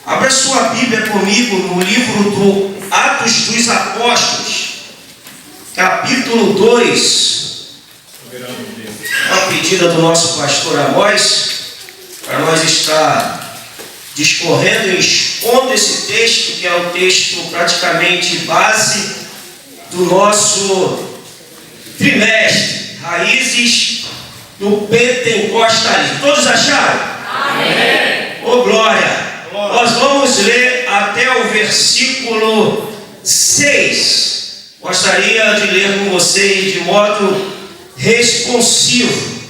Abra sua Bíblia comigo no livro do Atos dos Apóstolos, capítulo 2. A pedida do nosso pastor Amós, para nós estar discorrendo e expondo esse texto, que é o texto praticamente base do nosso trimestre, Raízes do Pentecostalismo. Todos acharam? Amém! Ô glória! Nós vamos ler até o versículo 6. Gostaria de ler com vocês de modo responsivo.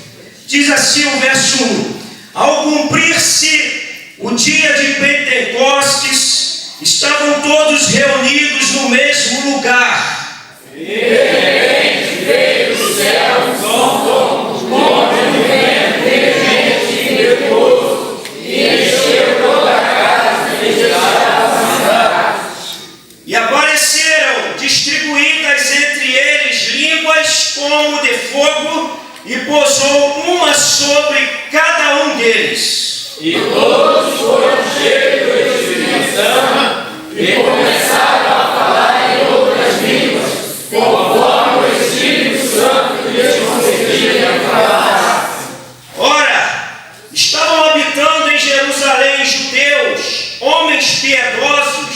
Diz assim o verso 1: Ao cumprir-se o dia de Pentecostes, estavam todos reunidos no mesmo lugar. E de repente veio do céu um som como de um vento veemente e impetuoso, e encheu toda a casa e e apareceram distribuídas entre eles línguas como de fogo, e pousou uma sobre cada um deles. E todos foram cheios do Espírito Santo e começaram a falar em outras línguas, conforme o Espírito Santo lhes concedia falar. Ora, estavam habitando em Jerusalém judeus, homens piedosos,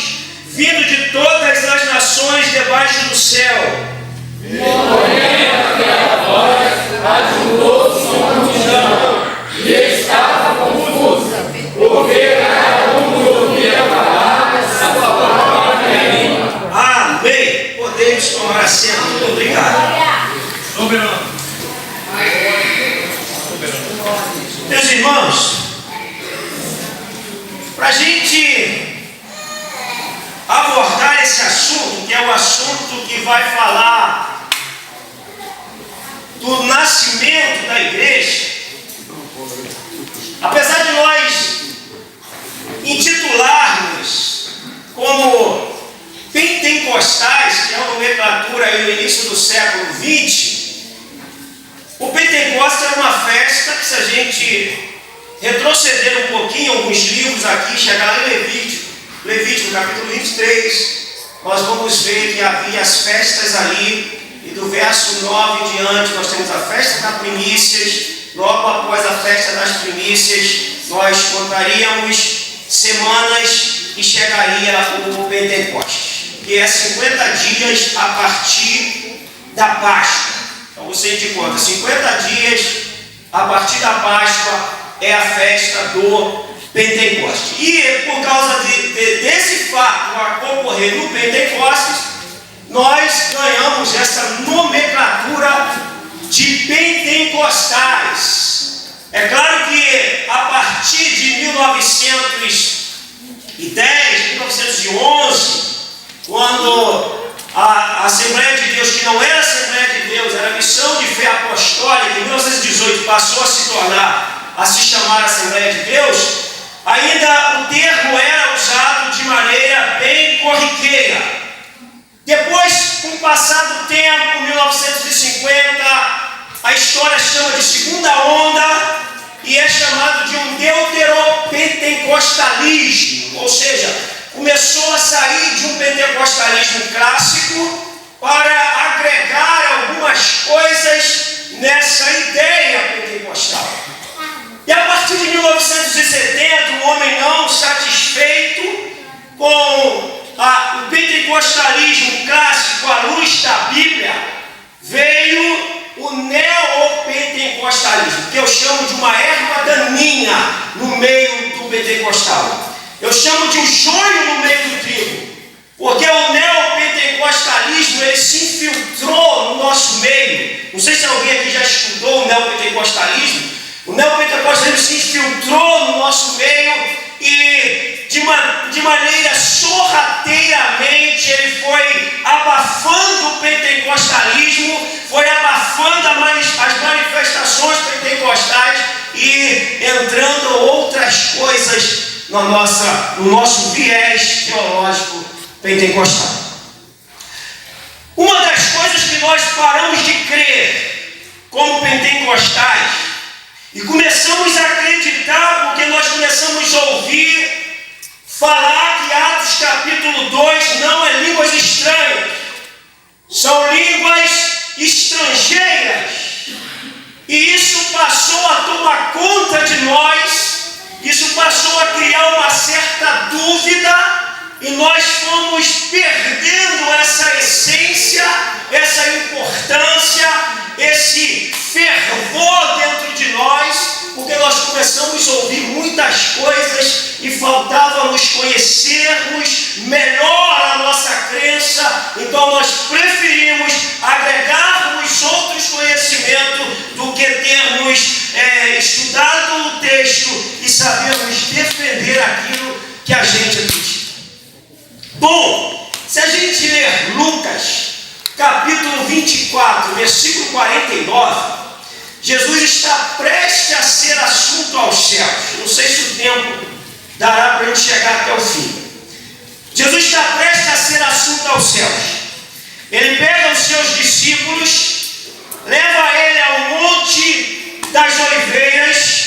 vindo de todas as nações debaixo do céu. E porém aquela voz ajudou sua multidão, e estava confusa, porque cada um ouvia falar a sua própria língua. Amém. Podemos tomar assento. Muito obrigado. Soberano. Meus irmãos, para a gente abordar esse assunto, que é o assunto que vai falar do nascimento da igreja, apesar de nós intitularmos como pentecostais, que é uma nomenclatura aí no início do século XX, o Pentecostes era uma festa que, se a gente retroceder um pouquinho, alguns livros aqui, chegar lá em Levítico capítulo 23, nós vamos ver que havia as festas ali, e do verso 9 em diante nós temos a festa das primícias. Logo após a festa das primícias, nós contaríamos semanas e chegaria o Pentecostes, que é 50 dias a partir da Páscoa. Então você te conta, 50 dias a partir da Páscoa é a festa do Pentecostes. E por causa desse fato ocorrer no Pentecostes, nós ganhamos essa nomenclatura de pentecostais. É claro que a partir de 1910, 1911, quando a Assembleia de Deus, que não era Assembleia de Deus, era a Missão de Fé Apostólica, em 1918 passou a se chamar Assembleia de Deus, ainda o termo era usado de maneira bem corriqueira. Depois, com o passar do tempo, 1950, a história chama de segunda onda e é chamado de um deuteropentecostalismo, ou seja, começou a sair de um pentecostalismo clássico para agregar algumas coisas nessa ideia pentecostal. E a partir de 1970, o homem não satisfeito com o pentecostalismo clássico à luz da Bíblia, veio o neopentecostalismo, que eu chamo de uma erva daninha no meio do pentecostal. Eu chamo de um joio no meio do trigo, porque o neopentecostalismo ele se infiltrou no nosso meio. Não sei se alguém aqui já estudou o neopentecostalismo. O neopentecostalismo se infiltrou no nosso meio e de maneira sorrateiramente ele foi abafando o pentecostalismo, foi abafando as manifestações pentecostais e entrando outras coisas no nosso viés teológico pentecostal. Uma das coisas que nós paramos de crer como pentecostais e começamos a acreditar porque nós começamos a ouvir falar que Atos capítulo 2 não é línguas estranhas, são línguas estrangeiras. E isso passou a tomar conta de nós, isso passou a criar uma certa dúvida, e nós fomos perdendo essa essência, essa importância, esse fervor dentro de nós, porque nós começamos a ouvir muitas coisas e faltava nos conhecermos melhor a nossa crença. Então nós preferimos agregarmos outros conhecimentos do que termos estudado o texto e sabermos defender aquilo que a gente acredita. Bom, se a gente ler Lucas capítulo 24, versículo 49, Jesus está prestes a ser assunto aos céus. Não sei se o tempo dará para a gente chegar até o fim. Jesus está prestes a ser assunto aos céus. Ele pega os seus discípulos, leva ele ao Monte das Oliveiras.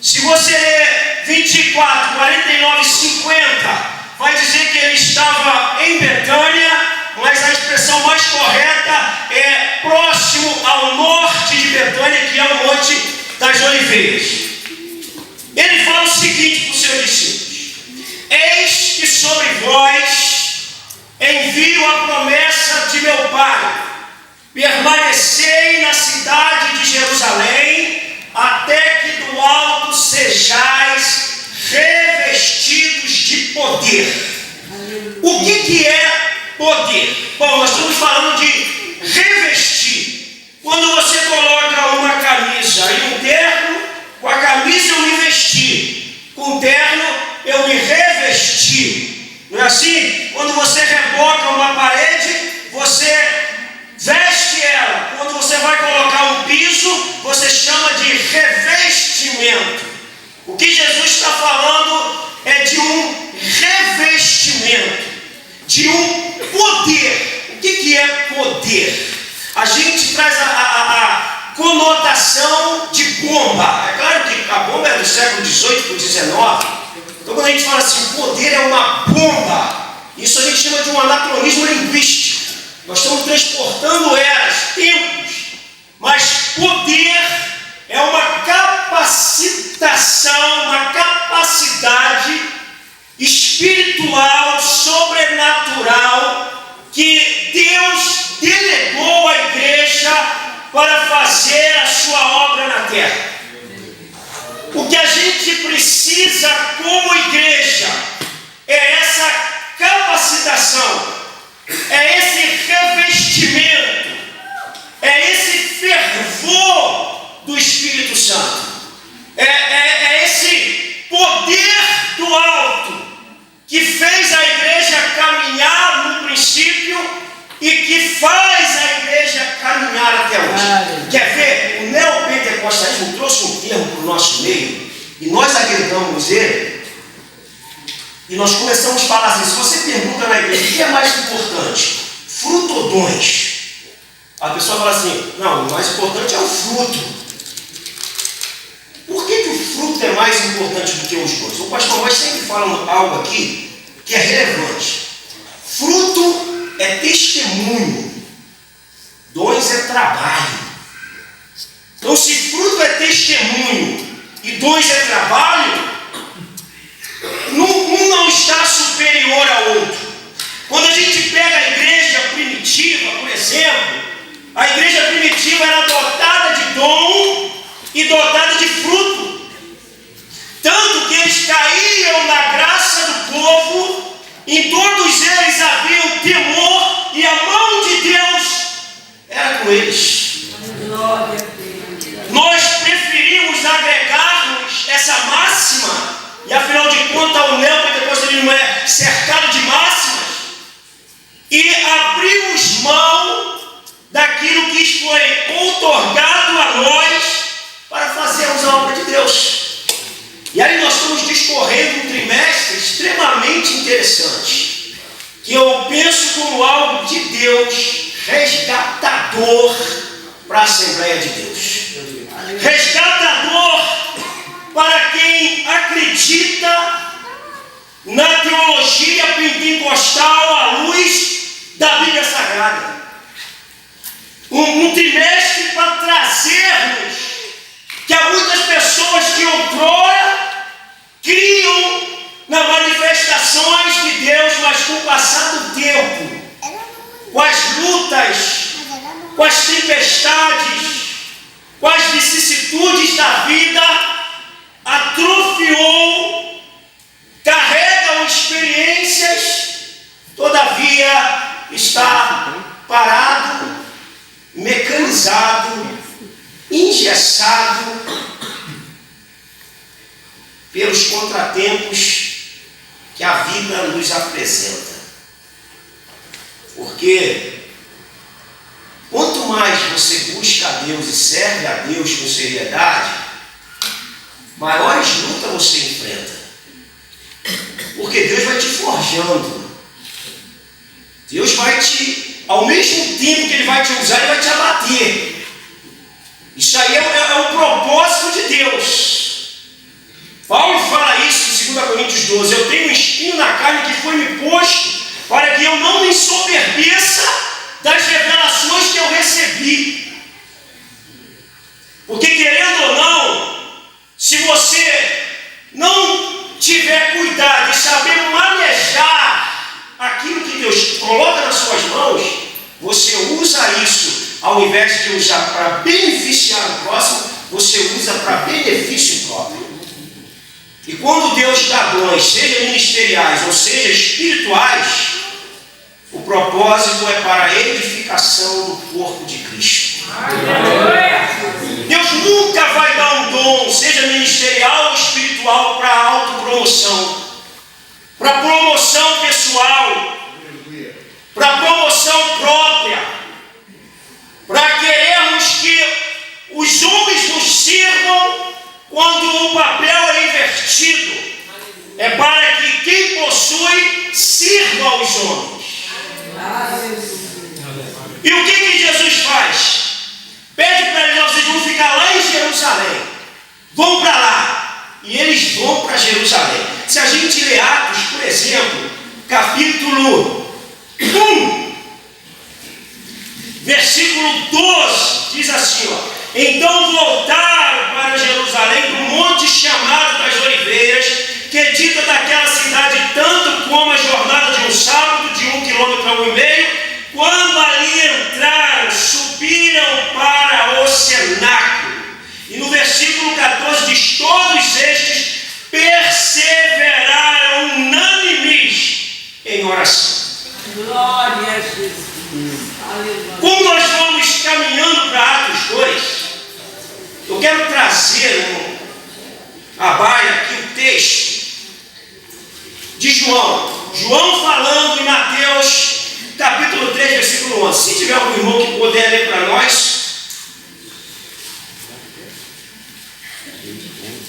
Se você ler 24, 49 e 50, vai dizer que ele estava em Betânia, mas a expressão mais correta é próximo ao norte de Betânia, que é o Monte das Oliveiras. Ele fala o seguinte para os seus discípulos: eis que sobre vós envio a promessa de meu Pai, permanecei na cidade de Jerusalém, até que do alto sejais revestidos de poder. O que é poder? Bom, nós estamos falando de revestir. Quando você coloca uma camisa e um terno, com a camisa eu me vesti, com o terno eu me revesti. Não é assim? Quando você reboca uma parede, você veste ela. Quando você vai colocar um piso, você chama de revestimento. O que Jesus está falando é de um revestimento, de um poder. O que é poder? A gente traz a conotação de bomba. É claro que a bomba é do século XVIII para o XIX. Então quando a gente fala assim, poder é uma bomba, isso a gente chama de um anacronismo linguístico. Nós estamos transportando eras, tempos, mas poder é uma capacitação, uma capacidade espiritual, sobrenatural, que Deus delegou à igreja para fazer a sua obra na terra. O que a gente precisa como igreja é essa capacitação, é esse revestimento, é esse fervor do Espírito Santo, é esse poder do alto que fez a igreja caminhar no princípio e que faz a igreja caminhar até hoje. Quer ver? O neopentecostalismo trouxe um termo para o nosso meio e nós agregamos ele e nós começamos a falar assim: se você pergunta na igreja o que é mais importante, fruto ou dons? A pessoa fala assim: não, o mais importante é o fruto. Por que o fruto é mais importante do que os dons? O pastor vai sempre falando algo aqui que é relevante. Fruto é testemunho, dons é trabalho. Então, se fruto é testemunho e dons é trabalho, um não está superior ao outro. Quando a gente pega a igreja primitiva, por exemplo, a igreja primitiva era dotada de dom e dotada de fruto. Tanto que eles caíam na graça do povo, em todos eles havia o temor e a mão de Deus era com eles. Nós preferimos agregarmos essa máxima, e afinal de contas o neopentecostalismo é cercado de máximas, e abrimos mão daquilo que foi outorgado a nós para fazermos a obra de Deus. E aí nós estamos discorrendo um trimestre extremamente interessante, que eu penso como algo de Deus, resgatador para a Assembleia de Deus. Resgatador para quem acredita na da Bíblia Sagrada. Um trimestre para trazermos que há muitas pessoas que outrora criam nas manifestações de Deus, mas com o passar do tempo, com as lutas, com as tempestades, com as vicissitudes da vida, atrofiou, carregam experiências, todavia está parado, mecanizado, engessado pelos contratempos que a vida nos apresenta. Porque quanto mais você busca a Deus e serve a Deus com seriedade, maiores lutas você enfrenta. Porque Deus vai te forjando. Deus vai te, ao mesmo tempo que Ele vai te usar, Ele vai te abater. Isso aí é o propósito de Deus. Paulo fala isso em 2 Coríntios 12. Eu tenho um espinho na carne que foi me posto para que eu não me ensoberbeça das revelações que eu recebi. Porque, querendo ou não, se você não tiver cuidado e saber manejar aquilo que Deus coloca nas suas mãos, você usa isso, ao invés de usar para beneficiar o próximo, você usa para benefício próprio. E quando Deus dá dons, seja ministeriais ou seja espirituais, o propósito é para a edificação do corpo de Cristo. Deus nunca vai dar um dom, seja ministerial ou espiritual, para autopromoção, para promoção pessoal, para promoção própria, para querermos que os homens nos sirvam, quando o papel é invertido. É para que quem possui sirva aos homens. E o que Jesus faz? Pede para eles: vocês vão ficar lá em Jerusalém, vão para lá. E eles vão para Jerusalém. Se a gente ler Atos, por exemplo, capítulo 1, versículo 12, diz assim, ó: então voltaram para Jerusalém, do monte chamado das Oliveiras, que é dita daquela cidade tanto como a jornada de um sábado, de 1,5 km. Quando ali entraram, subiram para o cenáculo. E no versículo 14 diz: todos estes perseveraram unânimes em oração. Glória a Jesus. Aleluia. Como nós vamos caminhando para Atos 2, eu quero trazer a baia aqui o texto de João. João falando em Mateus capítulo 3, versículo 11. Se tiver algum irmão que puder ler para nós.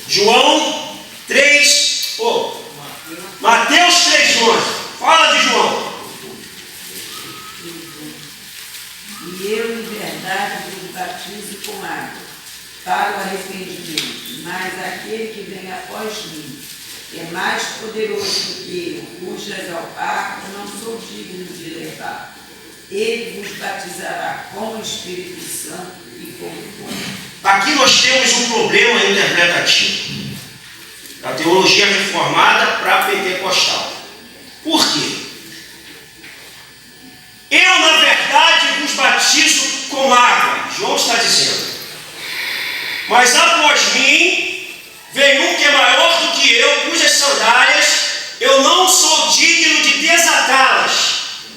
João 3, Mateus 3, 11. Fala de João. E eu, em verdade, vos batizo com água para o arrependimento, mas aquele que vem após mim é mais poderoso do que eu, cujas alparcas não sou digno de levar. Ele vos batizará com o Espírito Santo e com fogo. Aqui nós temos um problema interpretativo da teologia reformada para a pentecostal. Por quê? Eu, na verdade, vos batizo com água, João está dizendo. Mas após mim vem um que é maior do que eu, cujas sandálias eu não sou digno de desatá-las.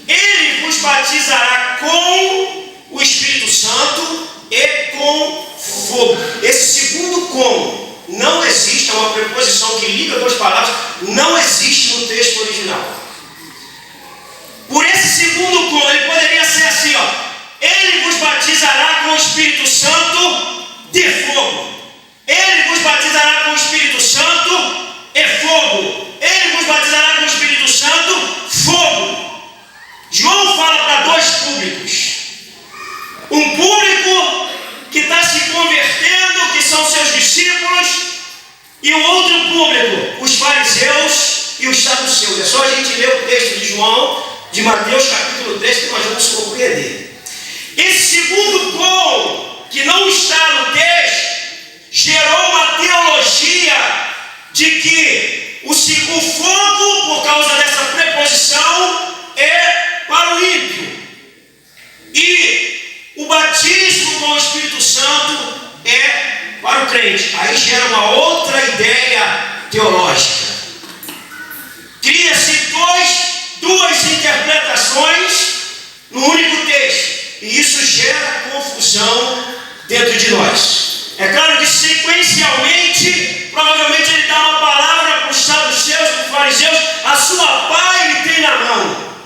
Ele vos batizará com o Espírito Santo e com fogo. Esse segundo "com" não existe, é uma preposição que liga duas palavras, não existe no texto original. Por esse segundo "com", ele poderia ser assim, ó: ele vos batizará com o Espírito Santo de fogo. Ele vos batizará com o Espírito Santo e fogo. Ele vos batizará com o Espírito Santo, fogo. João fala para dois públicos. Um público que está se convertendo, que são seus discípulos, e o outro público, os fariseus e os saduceus. É só a gente ler o texto de João de Mateus capítulo 3 que nós vamos compreender. Esse segundo polo, que não está no texto, gerou uma teologia de que o fogo, por causa dessa preposição, é para o ímpio. E o batismo com o Espírito Santo é para o crente. Aí gera uma outra ideia teológica. Cria-se duas interpretações no único texto. E isso gera confusão dentro de nós. É claro que sequencialmente, provavelmente ele dá uma palavra para os saduceus, para os fariseus, a sua pá ele tem na mão.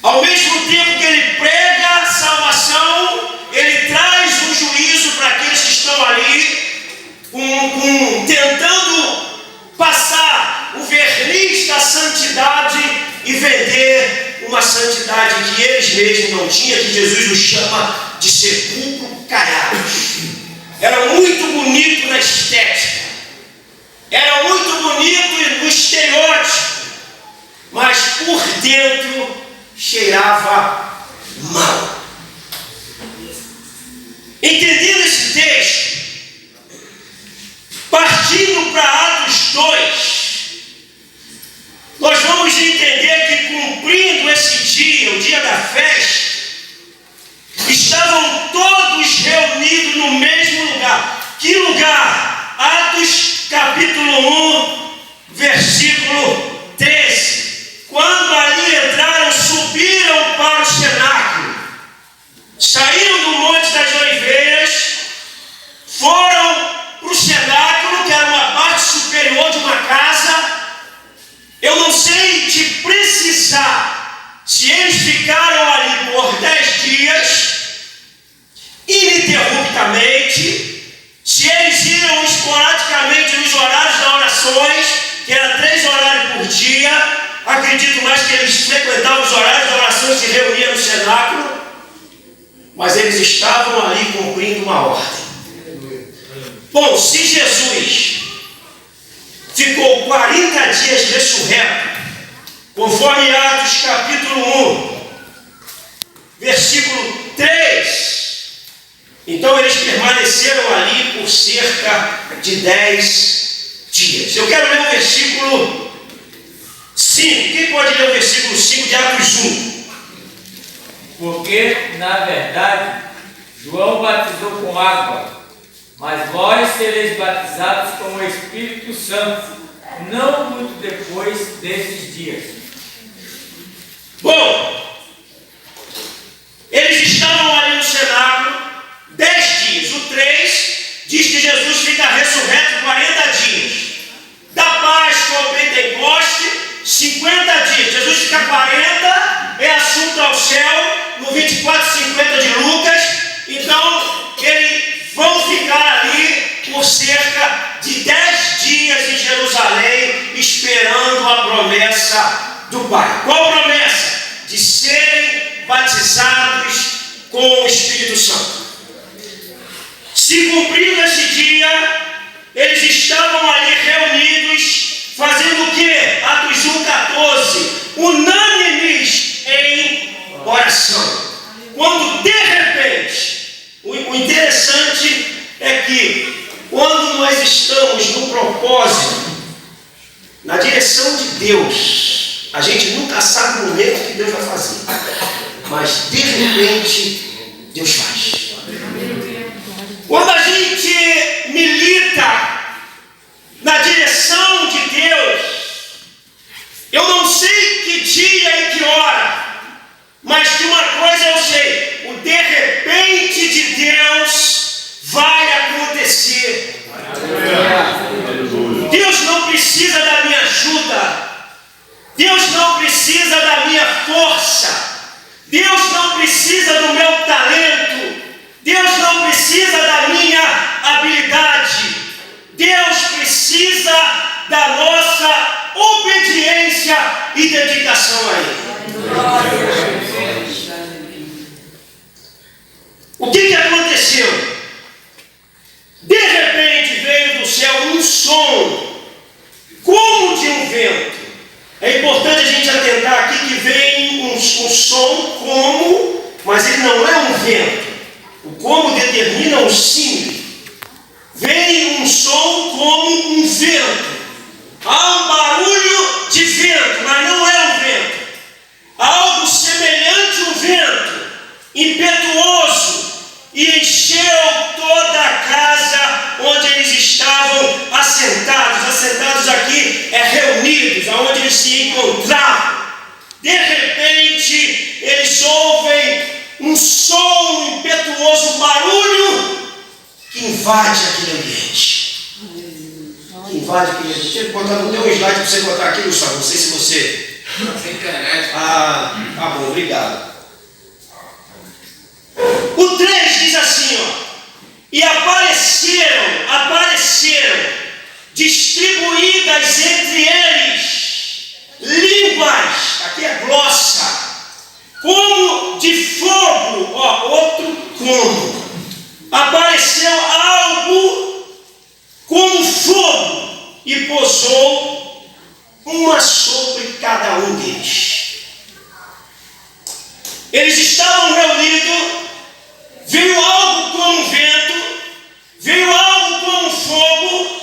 Ao mesmo tempo que ele prega a salvação, ele traz um juízo para aqueles que estão ali, tentando passar o verniz da santidade e vender uma santidade que eles mesmos não tinham, que Jesus os chama de sepulcro caiado. Era muito bonito na estética, era muito bonito no estereótipo, mas por dentro cheirava mal. Entendendo esse texto, partindo para Atos 2, nós vamos entender que, cumprindo esse dia, o dia da festa, estavam todos reunidos no mesmo lugar. Que lugar? Atos capítulo 1, versículo 13. Quando ali entraram, subiram para o cenáculo, saíram do Monte das Oliveiras, foram para o cenáculo, que era uma parte superior de uma casa. Eu não sei te precisar se eles ficaram ali por 10 dias, ininterruptamente, se eles iam esporadicamente nos horários das orações, que era 3 horários por dia. Acredito mais que eles frequentavam os horários da oração e se reuniam no cenáculo, mas eles estavam ali cumprindo uma ordem. Bom, se Jesus ficou 40 dias ressurreto, conforme Atos capítulo 1, versículo 3, então eles permaneceram ali por cerca de 10 dias. Eu quero ler o versículo 5. Quem pode ler o versículo 5 de Atos 1? Porque, na verdade, João batizou com água, mas vós sereis batizados com o Espírito Santo, não muito depois desses dias. Bom, eles estavam ali no cenáculo 10 dias. O 3 diz que Jesus fica ressurreto 40 dias. Da Páscoa ao Pentecoste, 50 dias. Jesus fica 40, é assunto ao céu, no 24:50 de Lucas. Então, eles vão ficar ali por cerca de 10 dias em Jerusalém, esperando a promessa do Pai. Qual promessa? De serem batizados com o Espírito Santo. Se cumprindo esse dia, eles estavam ali reunidos, fazendo o quê? Atos 1:14, unânimes em oração. Quando de repente, o interessante é que quando nós estamos no propósito, na direção de Deus, a gente nunca sabe o momento que Deus vai fazer, mas de repente Deus faz. Quando a gente milita na direção de Deus, eu não sei que dia e que hora, mas de uma coisa eu sei: o de repente de Deus vai acontecer. Deus não precisa da minha ajuda, Deus não precisa da minha força, Deus não precisa do meu talento, Deus não precisa da minha habilidade, Deus precisa da nossa obediência e dedicação a Ele. O que aconteceu? De repente veio do céu um som, como de um vento. É importante a gente atentar aqui que vem um som como, mas ele não é um vento. O como determina um símbolo. Vem um som como um vento. Há um barulho de vento, mas não é um vento. Algo semelhante a um vento, impetuoso, e encheu toda a casa onde eles estavam assentados. Assentados aqui é reunidos, aonde eles se encontravam. De repente, eles ouvem um som impetuoso, um barulho que invade aquele ambiente. Que invade aquele ambiente. Deixa eu botar, não tem um slide para você botar aqui, Gustavo. Não sei se você... Ah, bom, obrigado. O 3 diz assim, ó. E apareceram, distribuídas entre eles, línguas, aqui é glossa, como de fogo, ó, outro como. Apareceu algo como fogo e pousou uma sobre cada um deles. Eles estavam reunidos, veio algo como vento, veio algo como fogo,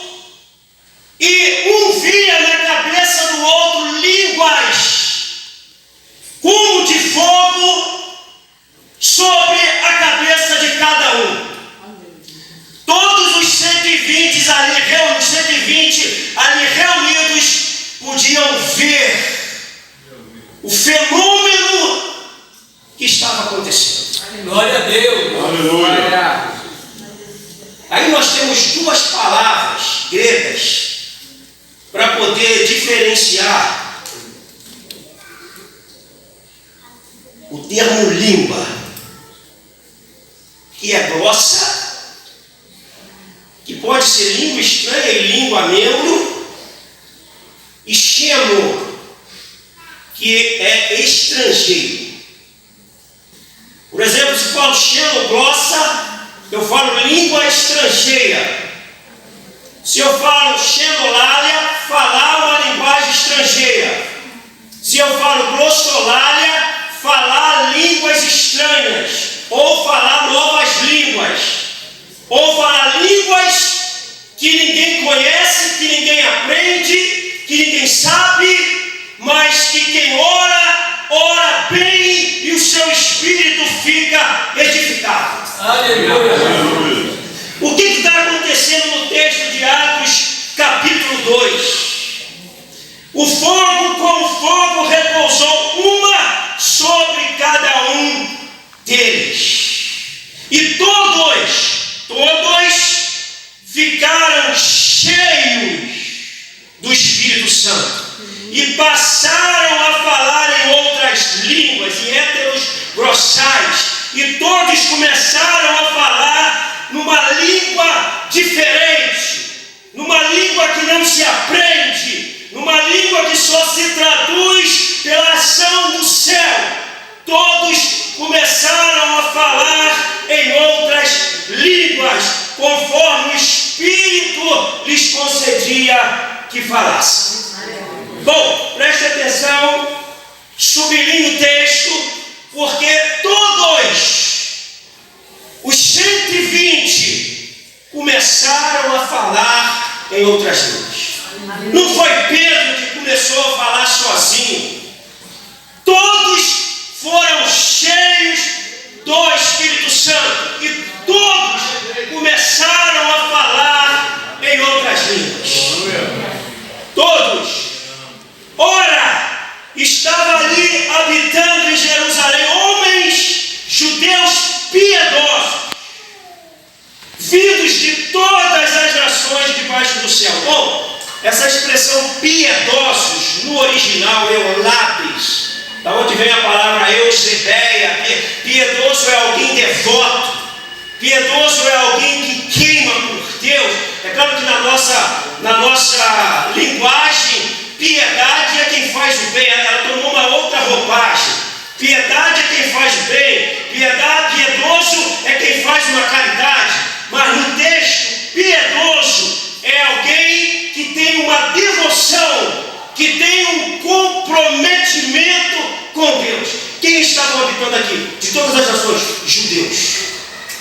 e um via na cabeça do outro línguas como de fogo sobre a cabeça de cada um. Todos os 120 ali reunidos podiam ver o fenômeno que estava acontecendo. Glória a Deus. Aleluia. Aí nós temos duas palavras gregas para poder diferenciar o termo língua, que é glossa, que pode ser língua estranha e língua membro, e xeno, que é estrangeiro. Por exemplo, se eu falo xenoglossa, eu falo língua estrangeira. Se eu falo xenolália, falar uma linguagem estrangeira. Se eu falo glossolalia, falar línguas estranhas, ou falar novas línguas, ou falar línguas que ninguém conhece, que ninguém aprende, que ninguém sabe, mas que quem ora, ora bem e o seu espírito fica edificado. Aleluia. O que está acontecendo no texto de Atos, capítulo 2? O fogo com fogo repousou uma sobre cada um deles. E todos ficaram cheios do Espírito Santo. E passaram a falar em outras línguas, em héteros grossais. E todos começaram a falar numa língua diferente, numa língua que não se aprende, numa língua que só se traduz pela ação do céu. Todos começaram a falar em outras línguas, conforme o Espírito lhes concedia que falassem. Bom, preste atenção, sublinhe o texto, porque todos os 120 começaram a falar em outras línguas. Não foi Pedro que começou a falar sozinho. Todos foram cheios do Espírito Santo e todos começaram a falar em outras línguas. Todos. Ora, estava ali habitando em Jerusalém homens judeus piedosos, vindos de todas as nações debaixo do céu. Bom, essa expressão piedosos no original é eulabes, da onde vem a palavra eusebeia. Piedoso é alguém devoto, piedoso é alguém que queima por Deus. É claro que na nossa linguagem, piedade é quem faz o bem. Ela tomou uma outra roupagem. Piedade é quem faz o bem, piedoso é quem faz uma caridade. Mas no texto, piedoso é alguém que tem uma devoção, que tem um comprometimento com Deus. Quem estavam habitando aqui? De todas as nações? Judeus.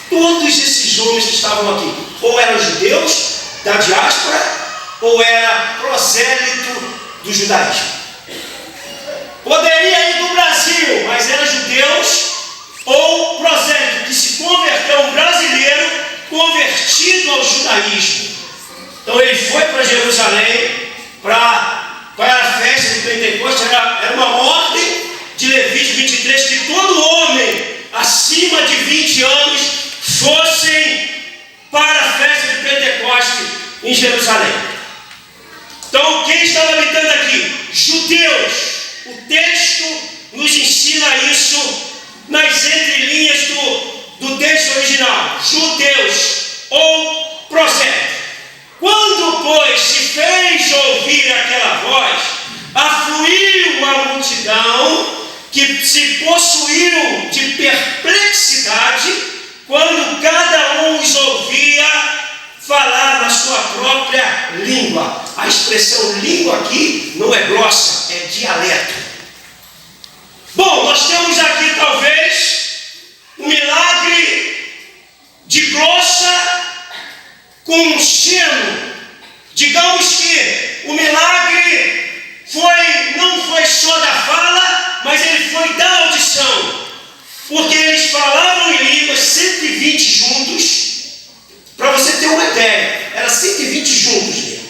Todos esses homens que estavam aqui, ou eram judeus da diáspora, ou era prosélito do judaísmo. Poderia ir do Brasil, mas eram judeus ou prosélito, que se converteu, um brasileiro convertido ao judaísmo. Então ele foi para Jerusalém para a festa de Pentecostes. Era uma ordem de Levítico 23 que todo homem acima de 20 anos fossem para a festa de Pentecostes em Jerusalém. Então quem estava habitando aqui? Judeus. O texto nos ensina isso nas entrelinhas do texto original. Judeus ou prosélitos. Quando, pois, se fez ouvir aquela voz, afluiu a multidão que se possuiu de perplexidade quando cada um os ouvia falar na sua própria língua. A expressão língua aqui não é grossa, é dialeto. Bom, nós temos aqui talvez um milagre de grossa com um sino. Digamos que o milagre não foi só da fala, mas ele foi da audição. Porque eles falavam em línguas 120 juntos. Para você ter uma ideia, era 120 juntos mesmo.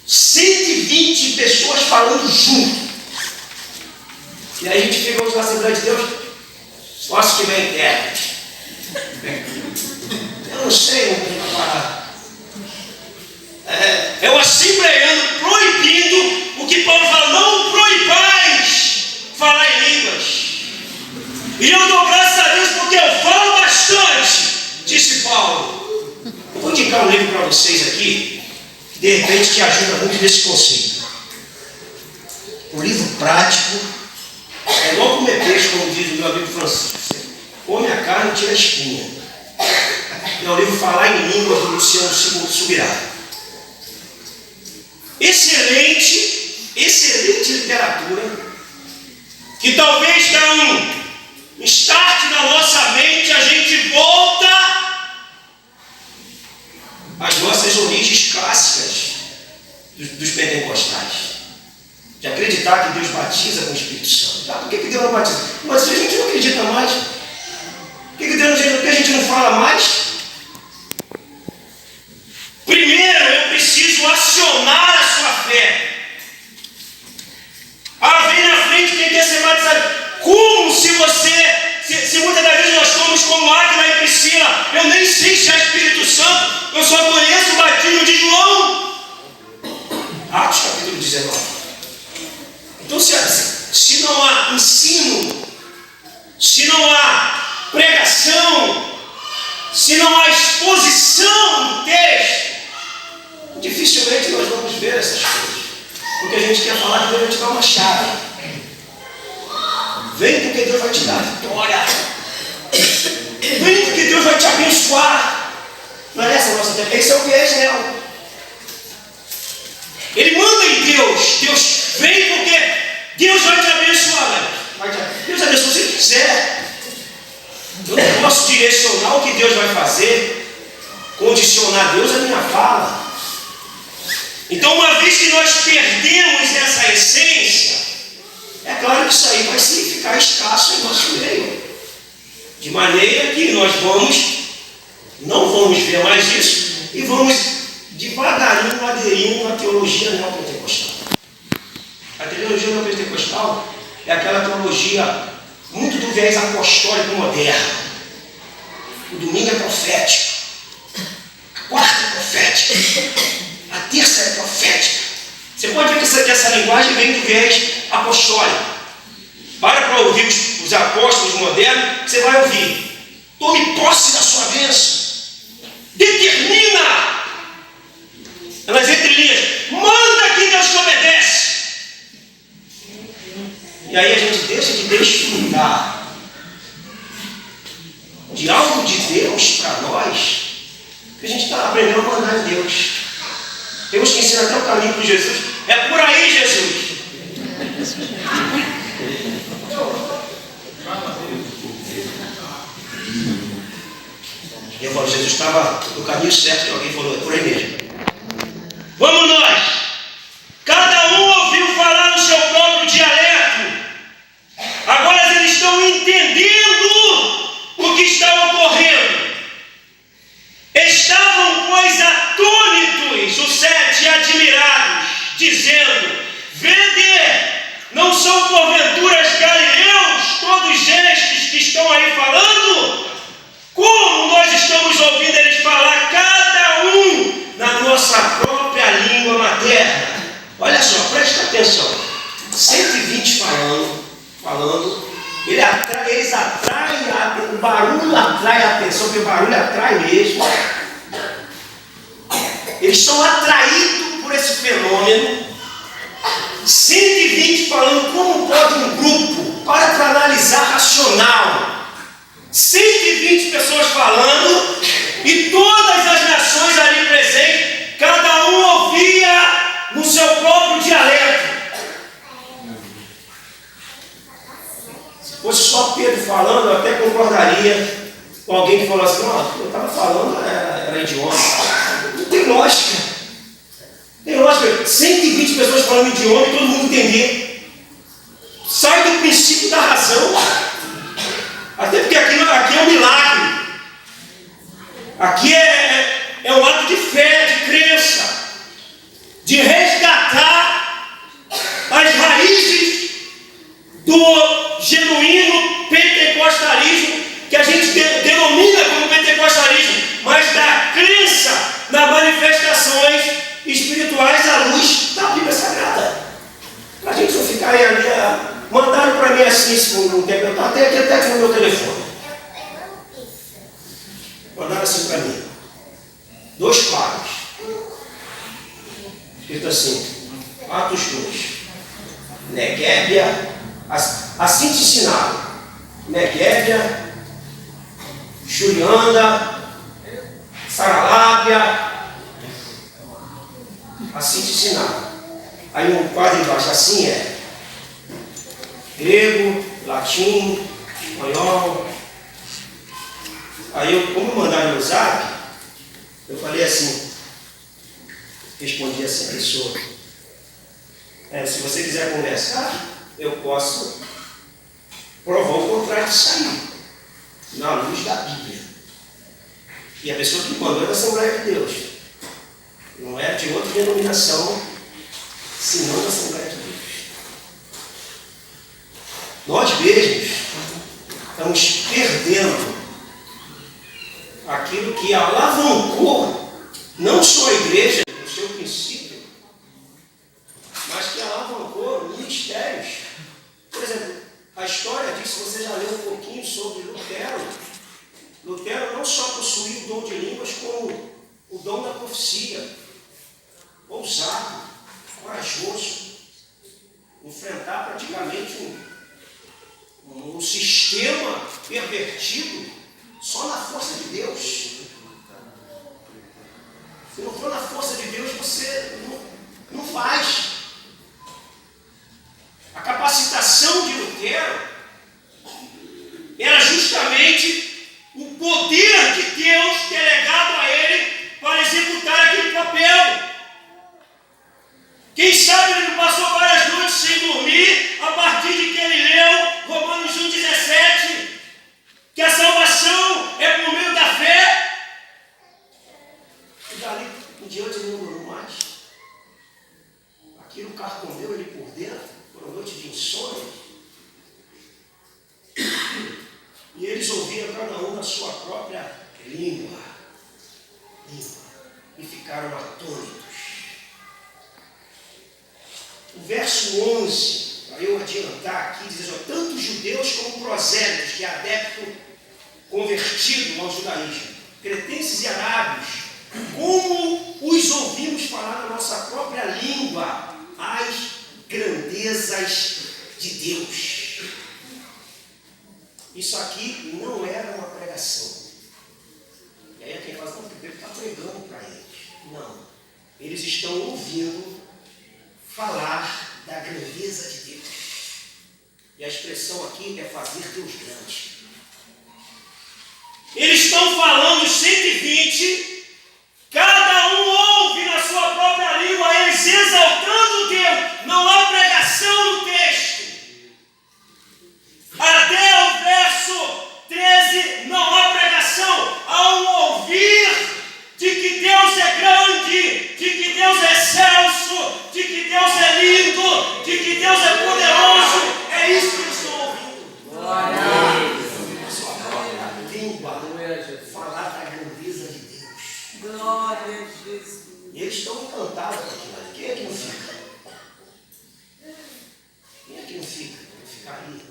120 pessoas falando junto. E aí a gente fica na Assembleia de Deus, posso que vem intérprete. Eu não sei onde vai parar. É o assembleiano proibindo o que Paulo fala, não proibais falar em línguas. E eu dou graças a Deus porque eu falo bastante, disse Paulo. Eu vou indicar um livro para vocês aqui, que de repente te ajuda muito nesse conceito. Um livro prático, é igual comer peixe, como diz o meu amigo Francisco. Você come a carne e tira a espinha. É o livro Falar em Línguas, do Luciano Subirá. Excelente literatura, que talvez dá um start na nossa mente, a gente volta às nossas origens clássicas dos pentecostais. De acreditar que Deus batiza com o Espírito Santo. Por que Deus não batiza? Mas a gente não acredita mais. Por que Deus não, a gente não fala mais? Primeiro, eu preciso acionar a sua fé. Vem na frente quem quer ser batizado. Como se muitas das vezes nós somos como Águila e Priscila. Eu nem sei se é Espírito Santo. Eu só conheço o batismo de João. Atos capítulo 19. Então se não há ensino, se não há pregação, se não há exposição do texto, dificilmente nós vamos ver essas coisas. Porque a gente quer falar que Deus vai te dar uma chave. Vem porque Deus vai te dar vitória. Vem porque Deus vai te abençoar. Não é essa a nossa tempo. Esse é o viés real. Ele manda em Deus. Deus vem porque Deus vai te abençoar. Deus abençoa se quiser. Eu não posso direcionar o que Deus vai fazer, condicionar Deus à minha fala. Então, uma vez que nós perdemos essa essência, é claro que isso aí vai ficar escasso em nosso meio. De maneira que nós não vamos ver mais isso e vamos devagarinho aderindo à teologia neopentecostal. A teologia neopentecostal é aquela teologia muito do viés apostólico moderno. O domingo é profético, a quarta é profética, a terça é profética. Você pode ver que essa linguagem vem do viés apostólico. Para ouvir os apóstolos modernos, você vai ouvir. Tome posse da sua bênção. Determina. Nas entrelinhas. Manda que Deus te obedece. E aí a gente deixa de desfrutar de algo de Deus para nós, que a gente está aprendendo a mandar em Deus. Deus que ensina até o caminho para Jesus. É por aí, Jesus. mas eu estava no caminho certo que alguém falou, é por aí mesmo. Vamos nós! Cada um ouviu falar no seu próprio dialeto. Agora eles estão entendendo o que está ocorrendo. Estavam, pois, atônitos, os 7 admirados, dizendo: vede, não são porventura os galileus todos estes que estão aí falando? Como nós estamos ouvindo eles falar, cada um na nossa própria língua materna? Olha só, presta atenção. 120 falando, eles atraem, o barulho atrai a atenção, porque o barulho atrai mesmo. Eles são atraídos por esse fenômeno. 120 falando, como pode um grupo, para analisar racional, 120 pessoas falando, e todas as nações ali presentes, cada um ouvia no seu próprio dialeto. Se fosse só Pedro falando, eu até concordaria com alguém que falou assim: não, eu estava falando, era idioma. Não tem lógica. Tem lógica, 120 pessoas falando idioma e todo mundo entender. Sai do princípio da razão. Até porque aqui é um milagre. Aqui é um ato de fé, de crença, de resgatar as raízes do genuíno pentecostalismo, que a gente denomina como pentecostalismo, mas da crença nas manifestações espirituais à luz da Bíblia Sagrada. Para a gente não ficar aí ali, mandaram para mim assim, um tempo, eu estava até aqui no meu telefone. Mandaram assim para mim, 2 quadros, escrito assim, Atos 2, Neguébia, assim te ensinaram, Neguébia, Julianda, Saralábia, assim te ensinaram. Aí um quadro embaixo, assim é grego, latim, espanhol. Aí como mandaram no zap, eu falei assim, respondi assim a pessoa: se você quiser conversar, eu posso provar o contrário disso aí, na luz da Bíblia. E a pessoa que me mandou é da Assembleia de Deus, não é de outra denominação, senão da Assembleia de Deus. Nós mesmos estamos perdendo aquilo que alavancou não só a igreja no seu princípio, mas que alavancou ministérios. Por exemplo, a história diz, se você já leu um pouquinho sobre Lutero, Lutero não só possuía o dom de línguas, como o dom da profecia. Ousado, corajoso, enfrentar praticamente um sistema pervertido só na força de Deus. Se não for na força de Deus, você não faz. A capacitação de Lutero era justamente o poder de Deus delegado a ele para executar aquele papel. Quem sabe ele não passou várias noites sem dormir a partir de que ele leu Romanos 1,17, que a salvação é por meio da fé. E dali em diante ele não dormiu mais. Aquilo carcomeu ele por dentro, por uma noite de insônia. E eles ouviram cada um na sua própria língua. E ficaram atônitos. O verso 11, para eu adiantar aqui, diz: tanto judeus como prosélitos, que é adepto convertido ao judaísmo, cretenses e arábios, como os ouvimos falar na nossa própria língua as grandezas de Deus. Isso aqui não era uma pregação. E aí quem fala: não, o Pedro está pregando para eles. Não, eles estão ouvindo falar da grandeza de Deus. E a expressão aqui é fazer Deus grande. Eles estão falando 120, cada um ouve na sua própria língua, eles exaltando Deus. Não há pregação no texto. Até o verso 13, não há pregação. Há um ouvir de que Deus é grande, de que Deus é excelso, de que Deus é lindo, de que Deus é poderoso. É isso que eles estão ouvindo. Glória a Deus. A sua própria língua falar da grandeza de Deus. Glória a Jesus. E eles estão encantados com aquilo. Quem é que não fica? Quem é que não fica? Não fica aí.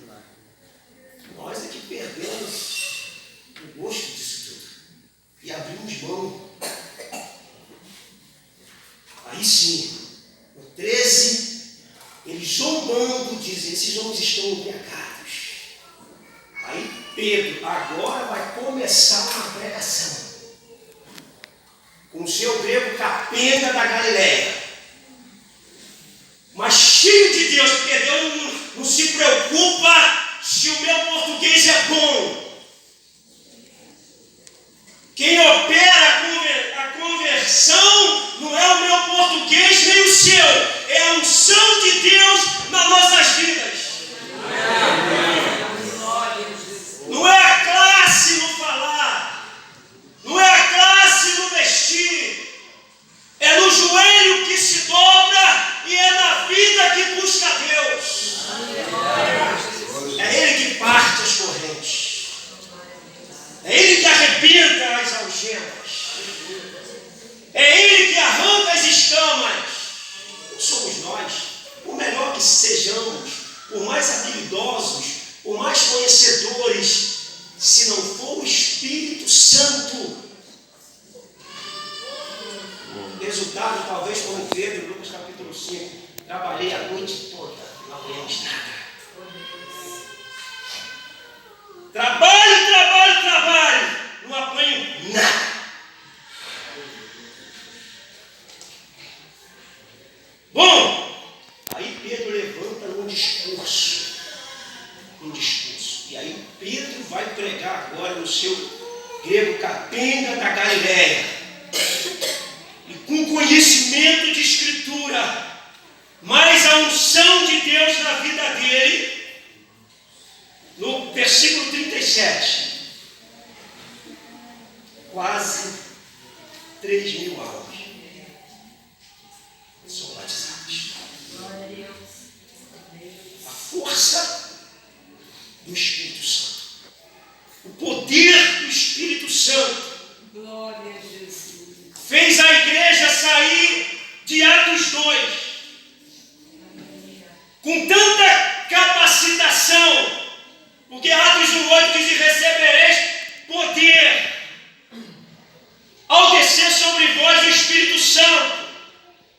Nós é que perdemos o gosto disso tudo. E abrimos mão. Aí sim, no 13, eles zombando dizem, esses homens estão embriagados. Aí Pedro, agora vai começar a pregação. Com o seu grego capenga da Galileia. Mas cheio de Deus, porque Deus não se preocupa se o meu português é bom. Quem opera a conversão não é o meu português nem o seu. É a unção de Deus nas nossas vidas. Não é a classe no falar. Não é a classe no vestir. É no joelho que se dobra e é na vida que busca Deus. É Ele que parte as correntes. É Ele que arrebenta as algemas. É Ele que arranca as escamas. Não somos nós. Por melhor que sejamos, por mais habilidosos, por mais conhecedores, se não for o Espírito Santo. Resultado, talvez, como Pedro, Lucas capítulo 5. Trabalhei a noite toda, não apanhamos nada. Trabalho, não apanho nada. Bom, aí Pedro levanta num discurso. E aí Pedro vai pregar agora no seu grego capenga da Galileia. E com conhecimento de Escritura, mais a unção de Deus na vida dele. No versículo 37, quase 3.000 almas são batizadas. A força do Espírito Santo, o poder do Espírito Santo, Glória a Jesus. fez a igreja sair de Atos 2 com tanta capacitação. Porque Atos 1,8 diz: e recebereis poder ao descer sobre vós o Espírito Santo,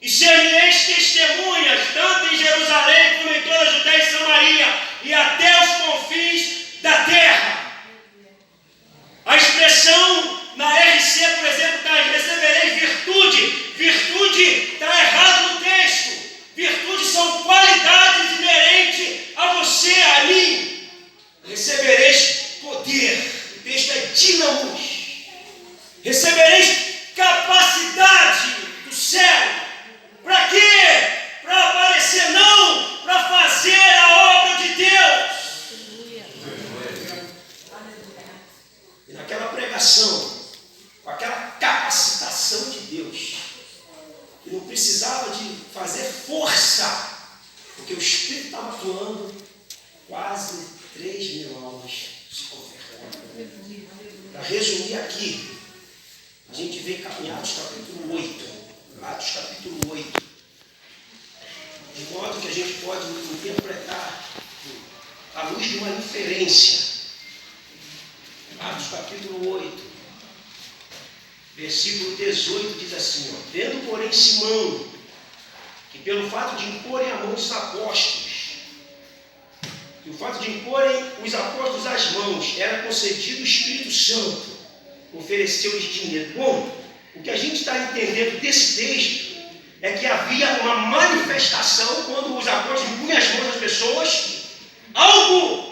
e sereis testemunhas, tanto em Jerusalém como em toda a Judéia e Samaria, e até os confins da terra. A expressão na RC, por exemplo, está: recebereis virtude. Virtude está errado no texto. Virtude são qualidades inerentes a você, a mim. Recebereis poder. O texto é dínamos. Recebereis capacidade do céu. Para quê? Para aparecer, não para fazer a obra de Deus. E naquela pregação, com aquela capacitação de Deus, que não precisava de fazer força, porque o Espírito estava atuando, quase 3.000 almas se converteram. Para resumir aqui, a gente vê em Atos capítulo 8. Atos capítulo 8. De modo que a gente pode interpretar à luz de uma inferência. Atos capítulo 8, versículo 18 diz assim: ó, vendo, porém, Simão, que pelo fato de imporem a mão dos apóstolos, que o fato de imporem os apóstolos as mãos era concedido o Espírito Santo, ofereceu-lhes dinheiro. Bom, o que a gente está entendendo desse texto é que havia uma manifestação quando os apóstolos impunham as mãos das pessoas, algo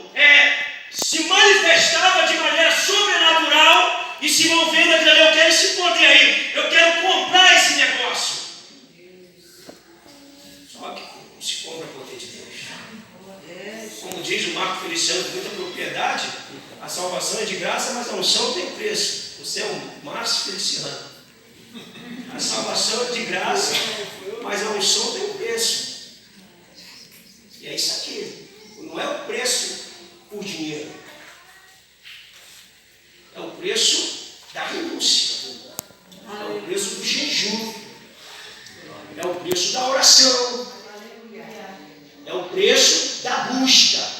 se manifestava de maneira sobrenatural, e diz o Marco Feliciano com muita propriedade, a salvação é de graça, mas a unção tem preço. Você é o Márcio Feliciano. A salvação é de graça, mas a unção tem preço. E é isso aqui. Não é o preço por dinheiro. É o preço da renúncia. É o preço do jejum. É o preço da oração. É o preço da busca.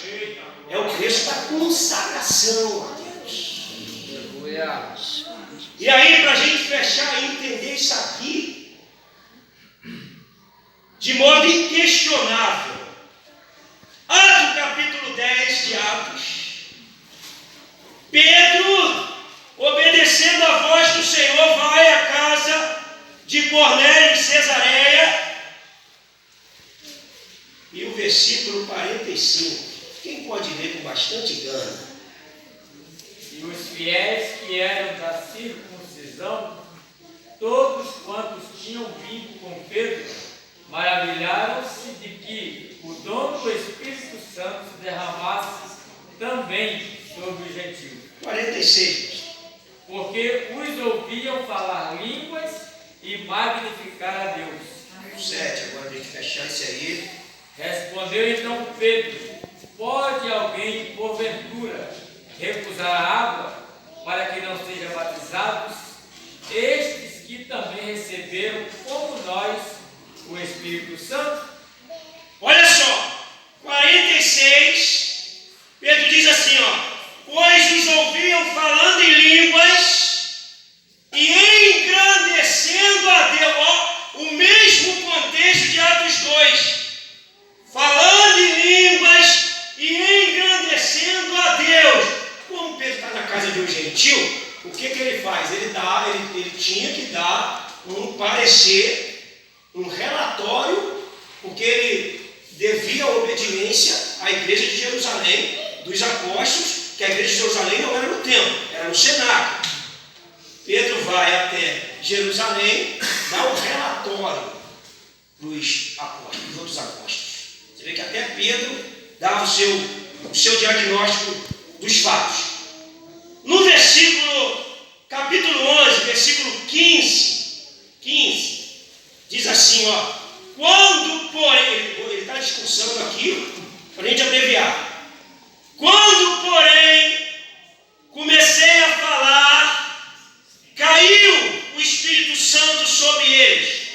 É o preço da consagração a Deus. E aí, para a gente fechar e entender isso aqui, de modo inquestionável, Atos capítulo 10 de Atos, Pedro, obedecendo a voz do Senhor, vai à casa de Cornélio em Cesareia. E o versículo 45, quem pode ler com bastante gana? E os fiéis que eram da circuncisão, todos quantos tinham vindo com Pedro, maravilharam-se de que o dom do Espírito Santo se derramasse também sobre os gentios. 46. Porque os ouviam falar línguas e magnificar a Deus. 7, agora tem que fechar isso aí. Respondeu então Pedro: pode alguém, porventura, recusar a água para que não sejam batizados estes que também receberam, como nós, o Espírito Santo? Olha só, 46, Pedro diz assim, pois os ouviam falando em línguas e engrandecendo a Deus. O mesmo contexto de Atos 2. Falando em línguas e engrandecendo a Deus. Como Pedro está na casa de um gentil, o que ele faz? Ele tinha que dar um parecer, um relatório, porque ele devia obediência à igreja de Jerusalém, dos apóstolos, que a igreja de Jerusalém não era no templo, era no cenáculo. Pedro vai até Jerusalém, dá um relatório para os apóstolos, os outros apóstolos. Você vê que até Pedro dava o seu diagnóstico dos fatos. No capítulo 11, versículo 15, diz assim, quando, porém, ele está discursando aqui, para a gente abreviar. Quando, porém, comecei a falar, caiu o Espírito Santo sobre eles,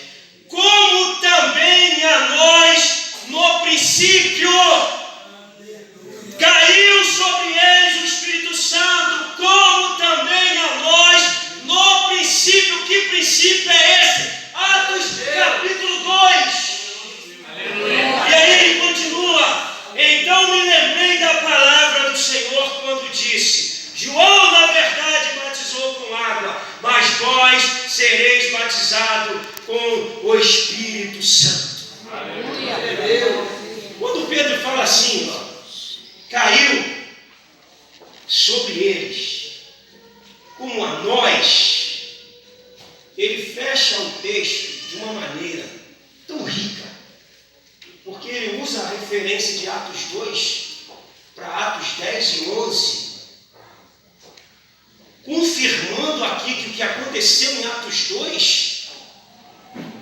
como também a nós no princípio. Caiu sobre eles o Espírito Santo, como também a nós no princípio. Que princípio é esse? Atos capítulo 2. E aí ele continua. Então me lembrei da palavra do Senhor quando disse: João na verdade batizou com água, mas vós sereis batizados com o Espírito Santo. Aleluia. Quando Pedro fala assim, caiu sobre eles, como a nós, ele fecha o texto de uma maneira tão rica, porque ele usa a referência de Atos 2 para Atos 10 e 11, confirmando aqui que o que aconteceu em Atos 2,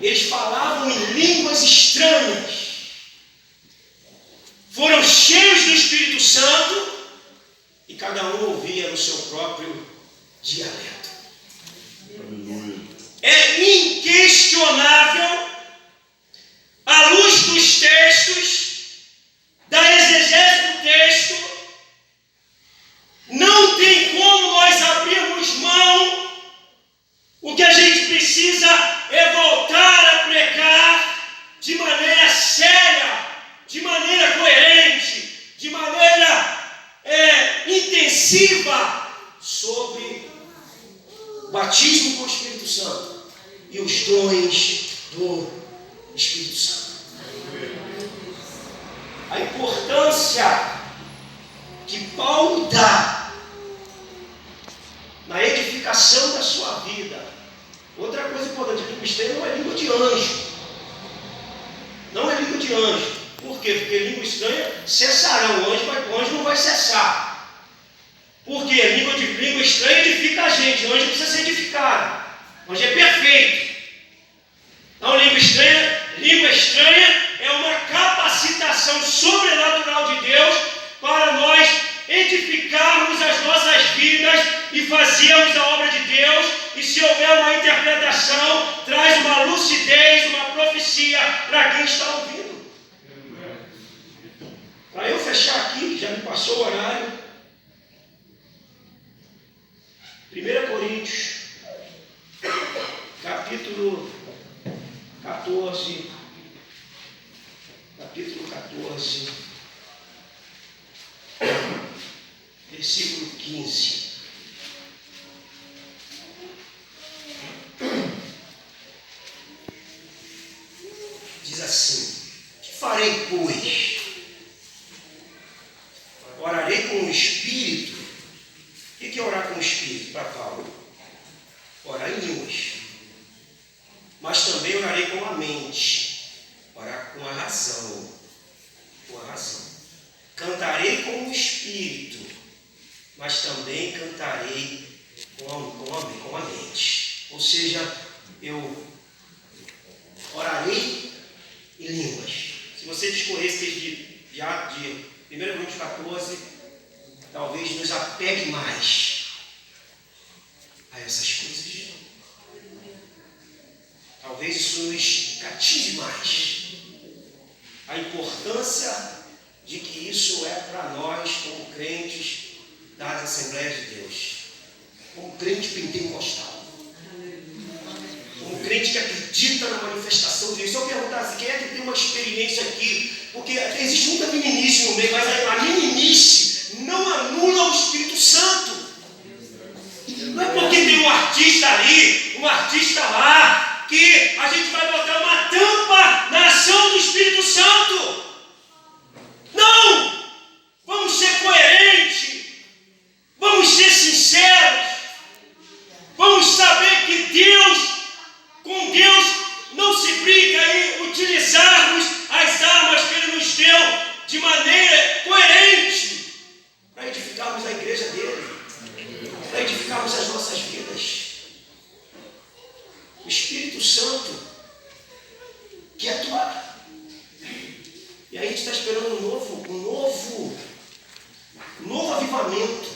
eles falavam em línguas estranhas, foram cheios do Espírito Santo e cada um ouvia no seu próprio dialeto. Aleluia. É inquestionável, à luz dos textos, da exegese do texto, não tem como nós abrirmos mão. O que a gente precisa é voltar a pregar de maneira séria, de maneira coerente, de maneira intensiva sobre o batismo com o Espírito Santo e os dons do Espírito Santo. A importância que Paulo dá na edificação da sua vida. Outra coisa importante, que o mistério não é língua de anjo. Não é língua de anjo. Por quê? Porque língua estranha cessarão. O anjo não vai cessar. Por quê? Língua estranha edifica a gente. O anjo precisa ser edificado. O anjo é perfeito. Então, língua estranha é uma capacitação sobrenatural de Deus para nós edificarmos as nossas vidas e fazermos a obra de Deus. E se houver uma interpretação, traz uma lucidez, uma profecia para quem está ouvindo. Para eu fechar aqui, já me passou o horário. 1 Coríntios, capítulo 14, versículo 15. Diz assim: que farei, pois? Orarei com o Espírito. O que é orar com o Espírito para Paulo? Orar em línguas. Mas também orarei com a mente. Orar com a razão. Cantarei com o Espírito. Mas também cantarei com a mente. Ou seja, eu orarei em línguas. Se você discorrer de 1 Coríntios 14, talvez nos apegue mais a essas coisas. Talvez isso nos cative mais. A importância de que isso é para nós, como crentes das Assembleias de Deus. Como crente pentecostal. Como crente que acredita na manifestação de Deus. Se eu perguntasse quem é que tem uma experiência aqui, porque existe muita meninice no meio, mas a meninice não anula o Espírito Santo. Não é porque tem um artista ali, um artista lá, que a gente vai botar uma tampa na ação do Espírito Santo. Não! Vamos ser coerentes. Vamos ser sinceros. Vamos saber que com Deus não se brinca em utilizarmos as armas que Ele nos deu de maneira coerente para edificarmos a igreja dele, para edificarmos as nossas vidas. O Espírito Santo quer atuar. E aí a gente está esperando um novo avivamento.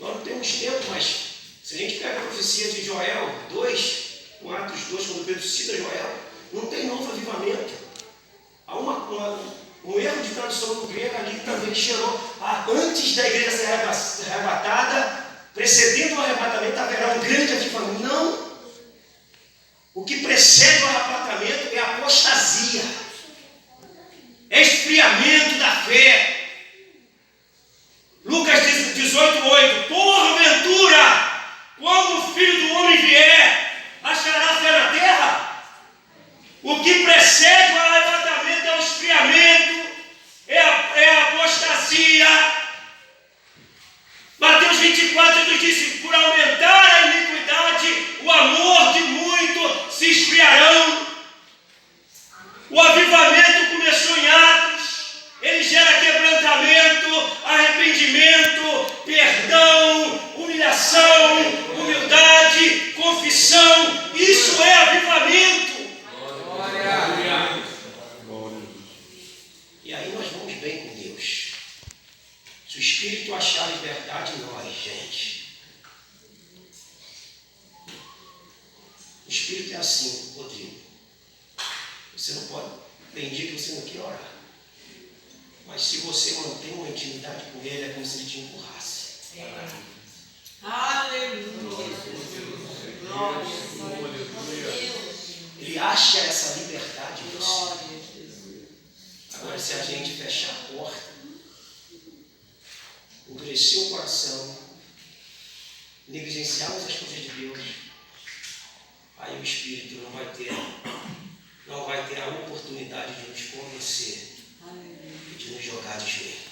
Nós não temos tempo, mas se a gente pega a profecia de Joel 2, com Atos 2, quando Pedro cita Joel, não tem novo avivamento. Há um erro de tradução do grego ali que também gerou antes da igreja ser arrebatada, precedendo o arrebatamento, haverá um grande avivamento. Não! O que precede o arrebatamento é a apostasia, é esfriamento da fé. Lucas 18:8: porventura, quando o Filho do Homem vier, achará fé na terra? O que precede o arrebatamento é o esfriamento, é a apostasia. Mateus 24 nos diz: por aumentar a iniquidade, o amor de muito se esfriarão. O avivamento começou em Atos. Ele gera quebrantamento, arrependimento, perdão, humilhação, humildade, confissão. Isso é avivamento. E aí nós vamos bem com Deus. Se o Espírito achar liberdade em nós, gente. O Espírito é assim, Rodrigo. Você não pode pedir que você não quer orar. Mas se você mantém uma intimidade com Ele, é como se Ele te empurrasse. Aleluia. Ele acha essa liberdade em você. Agora, se a gente fechar a porta, endurecer o coração, negligenciarmos as coisas de Deus, aí o Espírito não vai ter a oportunidade de nos convencer e de nos jogar de joelho.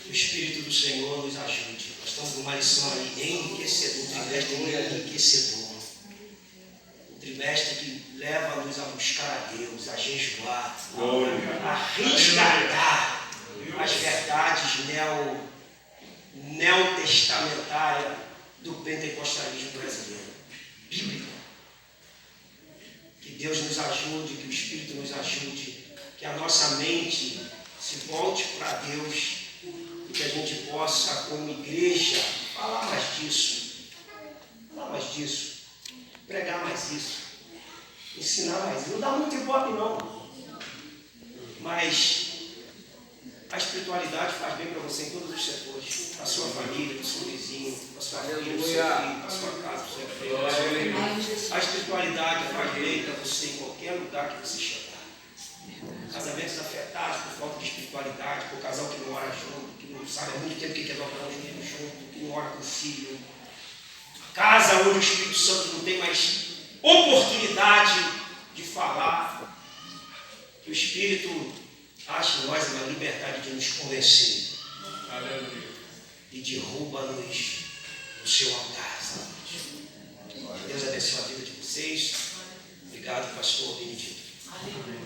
Que o Espírito do Senhor nos ajude. Nós estamos numa lição aí enriquecedora, um trimestre enriquecedor. Um trimestre que leva-nos a buscar a Deus, a jejuar, a orar. resgatar as verdades neotestamentárias do pentecostalismo brasileiro, bíblico. Que Deus nos ajude, que o Espírito nos ajude, que a nossa mente se volte para Deus e que a gente possa, como igreja, falar mais disso, pregar mais isso, ensinar mais isso. Não dá muito ibope não, mas a espiritualidade faz bem para você em todos os setores, para a sua família, para o seu vizinho, para a sua filha, para o seu filho, para a sua casa, para o seu emprego, para o seu filho. A espiritualidade faz bem para você em qualquer lugar que você chegar. Casamentos afetados por falta de espiritualidade, por casal que não ora junto, que não sabe há muito tempo o que é dobrar os joelhos junto, que não ora com o filho. Casa onde o Espírito Santo não tem mais oportunidade de falar. Que o Espírito ache em nós uma liberdade de nos convencer. Aleluia. E derruba-nos do seu altar. Que Deus abençoe a vida de vocês. Obrigado, pastor Benedito. Aleluia.